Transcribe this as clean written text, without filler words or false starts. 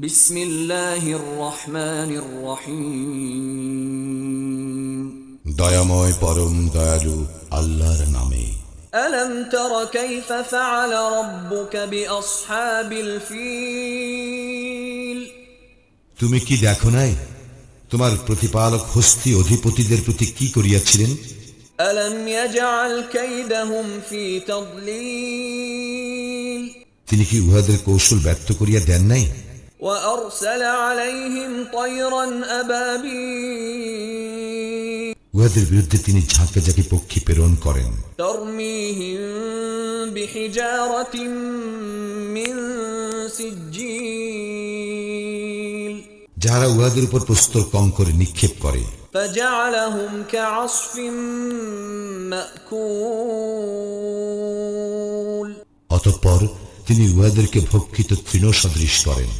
বিসমিল্লাহির রহমানির রহিম। দয়াময় পরম দয়ালু আল্লাহর নামে। আলম তারা কাইফা ফাআলা রাব্বুকা বিআসহাবিল ফিল। তুমি কি দেখো নাই তোমার প্রতিপালক হস্তি অধিপতিদের প্রতি কি করিয়াছিলেন? আলম ইয়াজআল কাইদাহুম ফি তাদলিল। তিনি কি উহাদের কৌশল ব্যর্থ করিয়া দেন নাই? وأرسل عليهم طيرا أبابيل। উহাদের বিরুদ্ধে তিনি ঝাঁকে ঝাঁকে পক্ষী প্রেরণ করেন। ترميهم بحجارة من سجيل। যাহারা উহাদের উপর প্রস্তর কঙ্করে নিক্ষেপ করে। فجعلهم كعصف مأكول। অতঃপর তিনি উহাদেরকে ভক্ষিত তৃণ সদৃশ করেন।